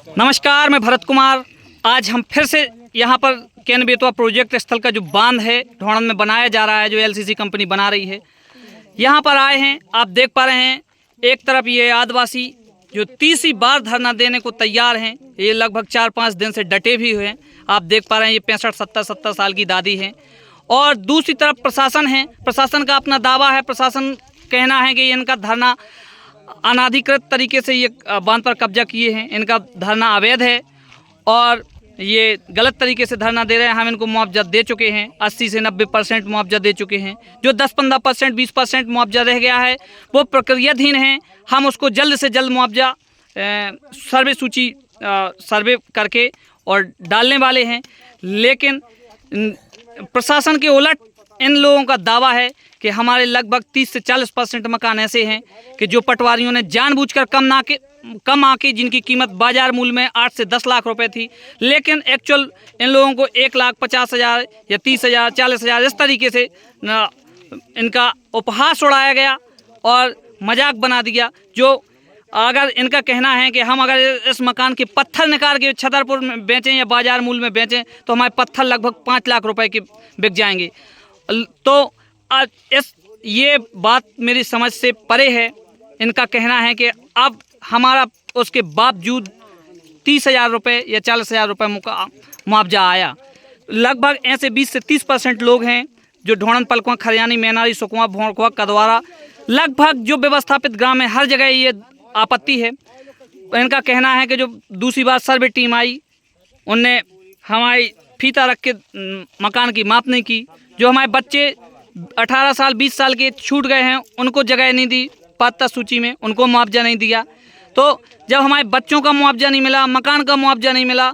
नमस्कार, मैं भरत कुमार। आज हम फिर से यहाँ पर केन बेतवा प्रोजेक्ट स्थल का जो बांध है ढोणन में बनाया जा रहा है, जो एलसीसी कंपनी बना रही है, यहाँ पर आए हैं। आप देख पा रहे हैं एक तरफ ये आदिवासी जो तीसरी बार धरना देने को तैयार हैं। ये लगभग 4-5 दिन से डटे भी हुए हैं। आप देख पा रहे हैं ये 65-70 साल की दादी हैं। और दूसरी तरफ प्रशासन है। प्रशासन का अपना दावा है, प्रशासन कहना है कि इनका धरना अनाधिकृत तरीके से ये बांध पर कब्जा किए हैं, इनका धरना अवैध है और ये गलत तरीके से धरना दे रहे हैं। हम इनको मुआवजा दे चुके हैं, 80 से 90% मुआवजा दे चुके हैं। जो 10-15%, 20% मुआवजा रह गया है वो प्रक्रियाधीन है। हम उसको जल्द से जल्द मुआवजा सर्वे सूची सर्वे करके और डालने वाले हैं। लेकिन प्रशासन के उलट इन लोगों का दावा है कि हमारे लगभग 30 से 40% मकान ऐसे हैं कि जो पटवारियों ने जानबूझकर कम आके जिनकी कीमत बाजार मूल्य में 8 से 10 लाख रुपए थी, लेकिन एक्चुअल इन लोगों को 1,50,000 या 30,000, 40,000 इस तरीके से इनका उपहास उड़ाया गया और मजाक बना दिया। जो अगर इनका कहना है कि हम अगर इस मकान के पत्थर निकाल के छतरपुर में बेचें या बाजार मूल्य में बेचें तो हमारे पत्थर लगभग 5 लाख रुपए के बिक जाएंगे। तो ये बात मेरी समझ से परे है। इनका कहना है कि अब हमारा उसके बावजूद 30,000 रुपये या 40,000 रुपये मुआवजा आया। लगभग ऐसे 20 से 30% लोग हैं जो ढोणन, पलकुआ, खरियानी, मैनारी, सुकवा, भोंकुआ, कदवारा, लगभग जो व्यवस्थापित ग्राम है हर जगह ये आपत्ति है। इनका कहना है कि जो दूसरी बार सर्वे टीम आई उनने हमारी फीता रख के मकान की माप नहीं की। जो हमारे बच्चे 18 साल 20 साल के छूट गए हैं उनको जगह नहीं दी पात्रता सूची में, उनको मुआवजा नहीं दिया। तो जब हमारे बच्चों का मुआवजा नहीं मिला, मकान का मुआवजा नहीं मिला,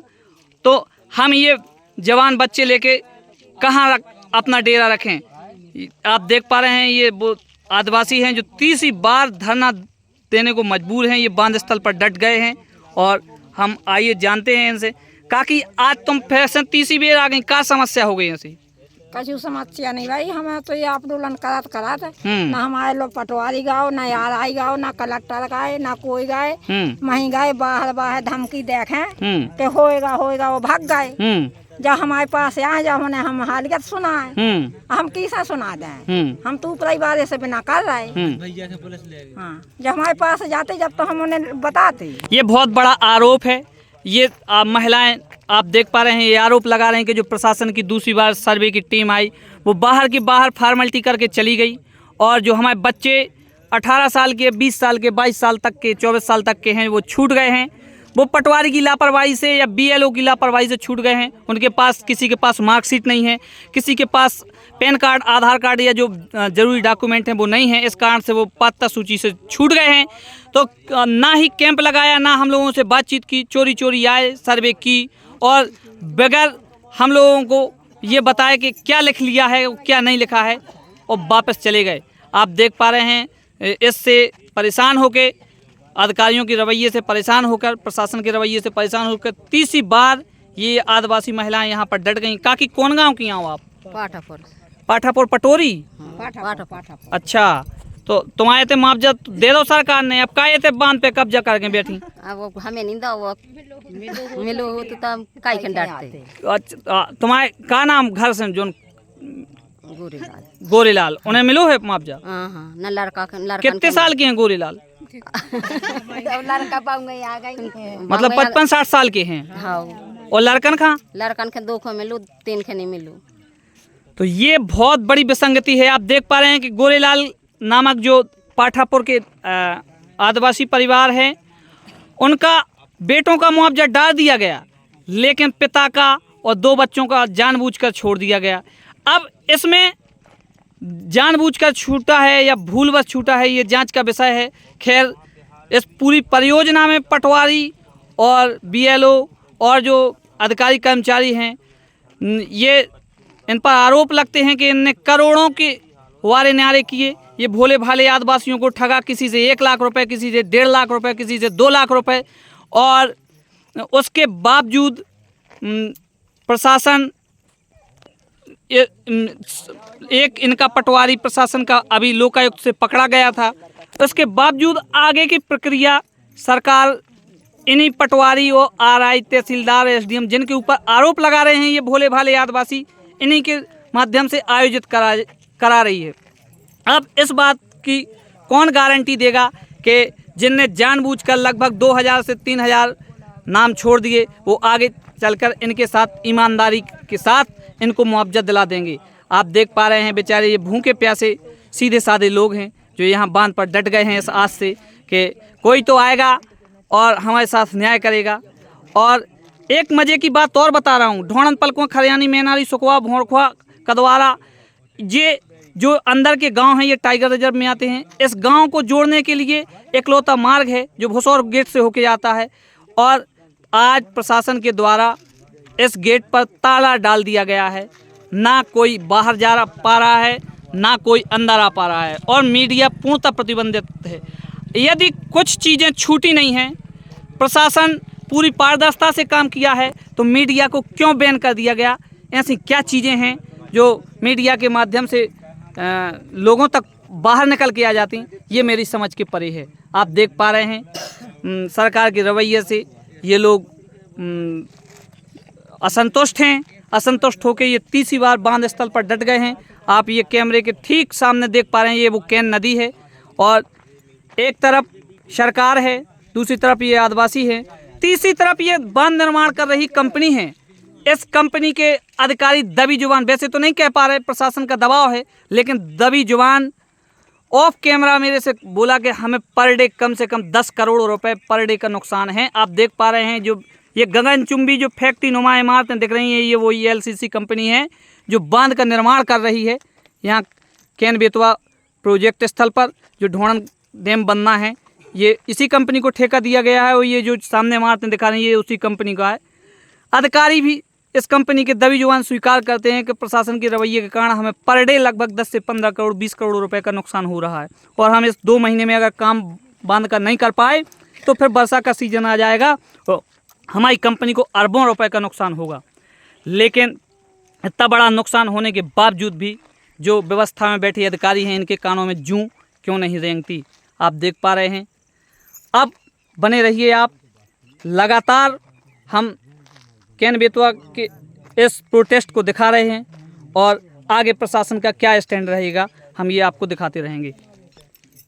तो हम ये जवान बच्चे लेके कहाँ अपना डेरा रखें। आप देख पा रहे हैं ये वो आदिवासी हैं जो तीसरी बार धरना देने को मजबूर हैं। ये बांध स्थल पर डट गए हैं और हम आइए जानते हैं इनसे। काकी आज तुम फिर से तीसरी बार आ गई, क्या समस्या हो गई ऐसी? कछु समस्या नहीं भाई, हमें तो ये आंदोलन करात ना हमारे लोग पटवारी गाओ, ना आरआई गाओ, ना कलेक्टर गाए, ना कोई गाए। वहीं गए बाहर धमकी देखे कि होएगा वो भाग गए। जब हमारे पास आए, जब उन्हें हम हालियत सुनाए, हम किसे सुना दें? हम तो परिवार से बिना कर रहे। हाँ, जब हमारे पास जाते जब तो हम उन्हें बताते। ये बहुत बड़ा आरोप है। ये महिलाएं आप देख पा रहे हैं, ये आरोप लगा रहे हैं कि जो प्रशासन की दूसरी बार सर्वे की टीम आई वो बाहर फार्मेलिटी करके चली गई और जो हमारे बच्चे 18 साल के, 20 साल के, 22 साल तक के, 24 साल तक के हैं वो छूट गए हैं। वो पटवारी की लापरवाही से या बीएलओ की लापरवाही से छूट गए हैं। उनके पास, किसी के पास मार्कशीट नहीं है, किसी के पास पैन कार्ड, आधार कार्ड या जो जरूरी डॉक्यूमेंट हैं वो नहीं है। इस कारण से वो पात्रता सूची से छूट गए हैं। तो ना ही कैंप लगाया, ना हम लोगों से बातचीत की, चोरी आए, सर्वे की और बगैर हम लोगों को ये बताया कि क्या लिख लिया है क्या नहीं लिखा है और वापस चले गए। आप देख पा रहे हैं इससे परेशान होकर, अधिकारियों के रवैये से परेशान होकर, प्रशासन के रवैये से परेशान होकर तीसरी बार ये आदिवासी महिलाएं यहाँ पर डट गईं। काकी कौन गांव की हो आप? पाठापुर पटोरी। अच्छा, तो तुम्हारे ते मुआवजा दे दो सरकार ने, अब का ये बांध पे कब्जा करके बैठी? अब हमें नहीं दो, वो मिलो हो तो तब काई खन डांटते। अच्छा, तुम्हारे का नाम घर से जो? गोरीलाल। उन्हें मिलो है मुआवजा? हाँ, न लड़का कितने साल के हैं गोरीलाल? लड़का पाऊंगा आ गई, मतलब 55-60 साल के हैं। हाँ। और लड़कन खा? लड़कन के 2 मिलू, 3 नहीं मिलू। तो ये बहुत बड़ी विसंगति है। आप देख पा रहे हैं कि गोरीलाल नामक जो पाठापुर के आदिवासी परिवार है, उनका बेटों का मुआवजा डाल दिया गया, लेकिन पिता का और 2 बच्चों का जानबूझकर छोड़ दिया गया। अब इसमें जानबूझकर छूटा है या भूलवश छूटा है, ये जांच का विषय है। खैर, इस पूरी परियोजना में पटवारी और बीएलओ और जो अधिकारी कर्मचारी हैं, ये इन पर आरोप लगते हैं कि इनने करोड़ों के वारे न्यारे किए। ये भोले भाले आदिवासियों को ठगा, किसी से 1 लाख रुपए, किसी से 1.5 लाख रुपए, किसी से 2 लाख रुपए। और उसके बावजूद प्रशासन, एक इनका पटवारी प्रशासन का अभी लोकायुक्त से पकड़ा गया था, उसके बावजूद आगे की प्रक्रिया सरकार इन्हीं पटवारी और आरआई, तहसीलदार, एसडीएम जिनके ऊपर आरोप लगा रहे हैं ये भोले भाले आदिवासी, इन्हीं के माध्यम से आयोजित करा रही है। अब इस बात की कौन गारंटी देगा कि जिनने जानबूझकर लगभग 2000 से 3000 नाम छोड़ दिए वो आगे चलकर इनके साथ ईमानदारी के साथ इनको मुआवजा दिला देंगे। आप देख पा रहे हैं बेचारे ये भूखे प्यासे सीधे साधे लोग हैं जो यहाँ बांध पर डट गए हैं इस आस से कि कोई तो आएगा और हमारे साथ न्याय करेगा। और एक मज़े की बात और बता रहा हूँ, ढोणन, पलकुआ, खरियानी, मैनारी, सुकवा, भोरखुआ, कदवारा, ये जो अंदर के गांव हैं ये टाइगर रिजर्व में आते हैं। इस गांव को जोड़ने के लिए एकलौता मार्ग है जो भुसौर गेट से होके जाता है और आज प्रशासन के द्वारा इस गेट पर ताला डाल दिया गया है। ना कोई बाहर जा पा रहा है, ना कोई अंदर आ पा रहा है और मीडिया पूर्णतः प्रतिबंधित है। यदि कुछ चीज़ें छूटी नहीं हैं, प्रशासन पूरी पारदर्शिता से काम किया है, तो मीडिया को क्यों बैन कर दिया गया? ऐसी क्या चीज़ें हैं जो मीडिया के माध्यम से लोगों तक बाहर निकल के आ जाती, ये मेरी समझ के परे है। आप देख पा रहे हैं सरकार के रवैये से ये लोग असंतुष्ट हैं। असंतुष्ट होकर ये तीसरी बार बांध स्थल पर डट गए हैं। आप ये कैमरे के ठीक सामने देख पा रहे हैं, ये वो कैन नदी है और एक तरफ सरकार है, दूसरी तरफ ये आदिवासी है, तीसरी तरफ ये बांध निर्माण कर रही कंपनी है। इस कंपनी के अधिकारी दबी जुबान, वैसे तो नहीं कह पा रहे, प्रशासन का दबाव है, लेकिन दबी जुबान ऑफ कैमरा मेरे से बोला कि हमें पर डे कम से कम 10 करोड़ रुपए पर डे का नुकसान है। आप देख पा रहे हैं जो ये गगनचुंबी जो फैक्ट्री नुमा इमारतें दिख रही हैं, ये वही एलसीसी कंपनी है जो बांध का निर्माण कर रही है यहाँ कैन बेतवा प्रोजेक्ट स्थल पर। जो ढोणन डैम बनना है ये इसी कंपनी को ठेका दिया गया है और ये जो सामने इमारतें दिखा रही हैं ये उसी कंपनी का है। अधिकारी भी इस कंपनी के दबी जुबान स्वीकार करते हैं कि प्रशासन के रवैये के कारण हमें पर डे लगभग 10 से 15 करोड़ 20 करोड़ रुपए का नुकसान हो रहा है और हम इस 2 महीने में अगर काम बांध कर नहीं कर पाए तो फिर वर्षा का सीजन आ जाएगा तो हमारी कंपनी को अरबों रुपए का नुकसान होगा। लेकिन इतना बड़ा नुकसान होने के बावजूद भी जो व्यवस्था में बैठे अधिकारी हैं इनके कानों में जूं क्यों नहीं रेंगती, आप देख पा रहे हैं। अब बने रहिए आप, लगातार हम कैन बेतवा के इस प्रोटेस्ट को दिखा रहे हैं और आगे प्रशासन का क्या स्टैंड रहेगा हम ये आपको दिखाते रहेंगे।